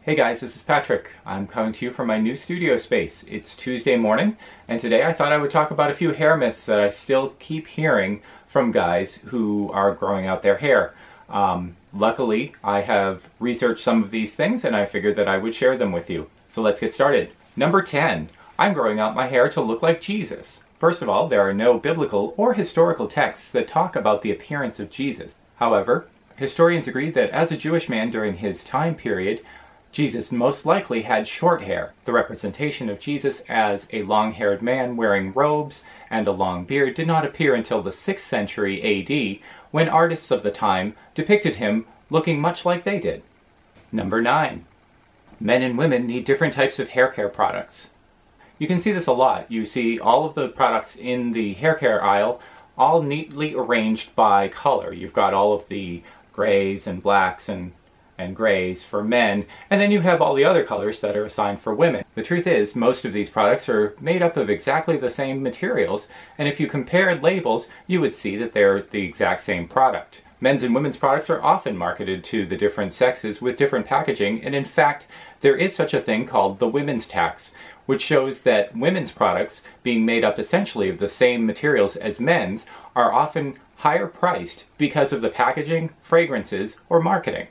Hey guys, this is Patrick. I'm coming to you from my new studio space. It's Tuesday morning, and today I thought I would talk about a few hair myths that I still keep hearing from guys who are growing out their hair. Luckily, I have researched some of these things and I figured that I would share them with you. So let's get started. Number 10. I'm growing out my hair to look like Jesus. First of all, there are no biblical or historical texts that talk about the appearance of Jesus. However, historians agree that as a Jewish man during his time period, Jesus most likely had short hair. The representation of Jesus as a long-haired man wearing robes and a long beard did not appear until the 6th century AD, when artists of the time depicted him looking much like they did. Number 9. Men and women need different types of hair care products. You can see this a lot. You see all of the products in the hair care aisle all neatly arranged by color. You've got all of the grays and blacks and grays for men, and then you have all the other colors that are assigned for women. The truth is, most of these products are made up of exactly the same materials, and if you compared labels, you would see that they're the exact same product. Men's and women's products are often marketed to the different sexes with different packaging, and in fact, there is such a thing called the women's tax, which shows that women's products, being made up essentially of the same materials as men's, are often higher priced because of the packaging, fragrances, or marketing.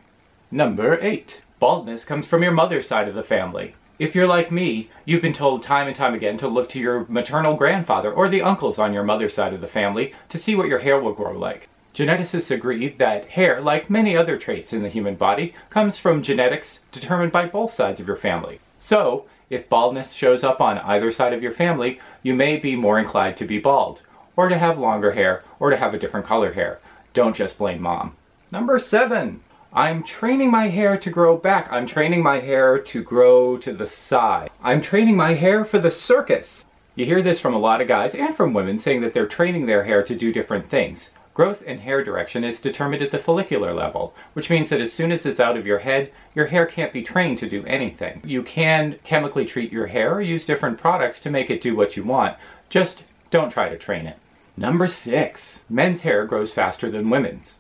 Number 8. Baldness comes from your mother's side of the family. If you're like me, you've been told time and time again to look to your maternal grandfather or the uncles on your mother's side of the family to see what your hair will grow like. Geneticists agree that hair, like many other traits in the human body, comes from genetics determined by both sides of your family. So, if baldness shows up on either side of your family, you may be more inclined to be bald, or to have longer hair, or to have a different color hair. Don't just blame mom. Number 7. I'm training my hair to grow back. I'm training my hair to grow to the side. I'm training my hair for the circus. You hear this from a lot of guys and from women saying that they're training their hair to do different things. Growth and hair direction is determined at the follicular level, which means that as soon as it's out of your head, your hair can't be trained to do anything. You can chemically treat your hair or use different products to make it do what you want. Just don't try to train it. Number 6. Men's hair grows faster than women's.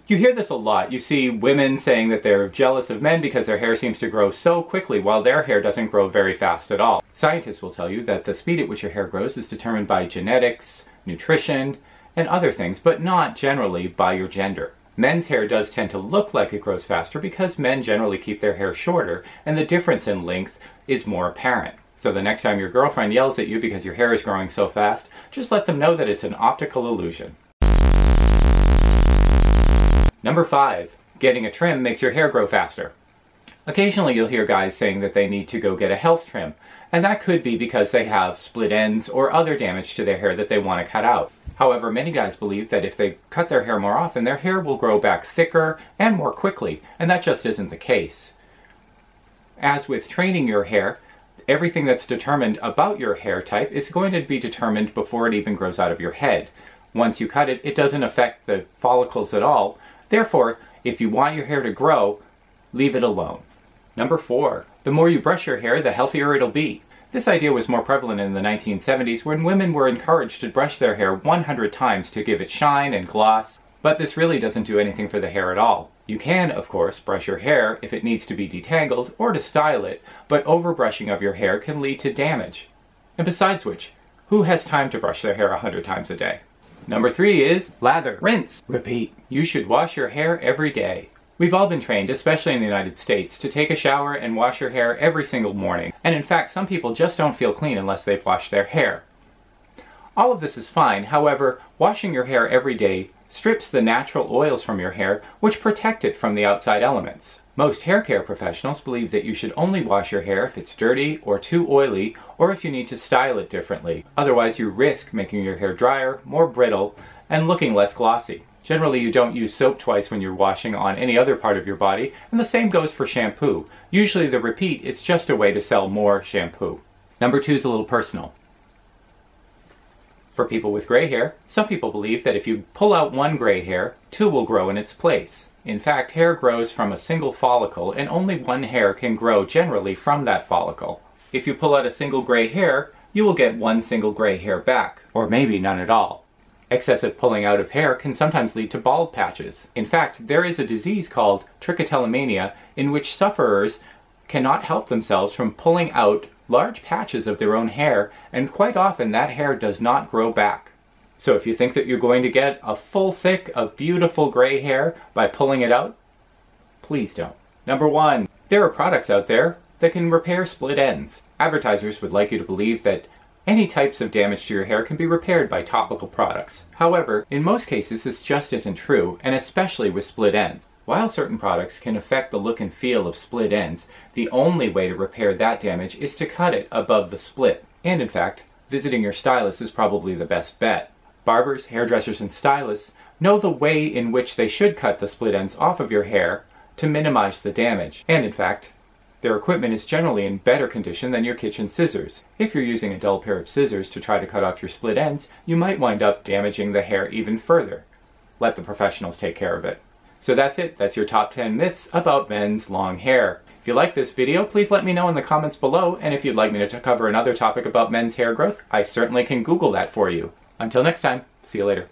You hear this a lot. You see women saying that they're jealous of men because their hair seems to grow so quickly while their hair doesn't grow very fast at all. Scientists will tell you that the speed at which your hair grows is determined by genetics, nutrition, and other things, but not generally by your gender. Men's hair does tend to look like it grows faster because men generally keep their hair shorter, and the difference in length is more apparent. So the next time your girlfriend yells at you because your hair is growing so fast, just let them know that it's an optical illusion. Number 5. Getting a trim makes your hair grow faster. Occasionally you'll hear guys saying that they need to go get a health trim, and that could be because they have split ends or other damage to their hair that they want to cut out. However, many guys believe that if they cut their hair more often, their hair will grow back thicker and more quickly, and that just isn't the case. As with training your hair, everything that's determined about your hair type is going to be determined before it even grows out of your head. Once you cut it, it doesn't affect the follicles at all. Therefore, if you want your hair to grow, leave it alone. Number 4. The more you brush your hair, the healthier it'll be. This idea was more prevalent in the 1970s when women were encouraged to brush their hair 100 times to give it shine and gloss, but this really doesn't do anything for the hair at all. You can, of course, brush your hair if it needs to be detangled or to style it, but overbrushing of your hair can lead to damage. And besides which, who has time to brush their hair 100 times a day? Number 3 is lather, rinse, repeat. You should wash your hair every day. We've all been trained, especially in the United States, to take a shower and wash your hair every single morning. And in fact, some people just don't feel clean unless they've washed their hair. All of this is fine. However, washing your hair every day strips the natural oils from your hair, which protect it from the outside elements. Most hair care professionals believe that you should only wash your hair if it's dirty or too oily, or if you need to style it differently. Otherwise, you risk making your hair drier, more brittle, and looking less glossy. Generally, you don't use soap twice when you're washing on any other part of your body, and the same goes for shampoo. Usually the repeat is just a way to sell more shampoo. Number 2 is a little personal. For people with gray hair, some people believe that if you pull out one gray hair, 2 will grow in its place. In fact, hair grows from a single follicle, and only one hair can grow generally from that follicle. If you pull out a single gray hair, you will get one single gray hair back, or maybe none at all. Excessive pulling out of hair can sometimes lead to bald patches. In fact, there is a disease called trichotillomania in which sufferers cannot help themselves from pulling out large patches of their own hair, and quite often that hair does not grow back. So if you think that you're going to get a full thick of beautiful gray hair by pulling it out, please don't. Number 1, there are products out there that can repair split ends. Advertisers would like you to believe that any types of damage to your hair can be repaired by topical products. However, in most cases this just isn't true, and especially with split ends. While certain products can affect the look and feel of split ends, the only way to repair that damage is to cut it above the split. And in fact, visiting your stylist is probably the best bet. Barbers, hairdressers, and stylists know the way in which they should cut the split ends off of your hair to minimize the damage. And in fact, their equipment is generally in better condition than your kitchen scissors. If you're using a dull pair of scissors to try to cut off your split ends, you might wind up damaging the hair even further. Let the professionals take care of it. So that's it. That's your top 10 myths about men's long hair. If you like this video, please let me know in the comments below, and if you'd like me to cover another topic about men's hair growth, I certainly can Google that for you. Until next time, see you later.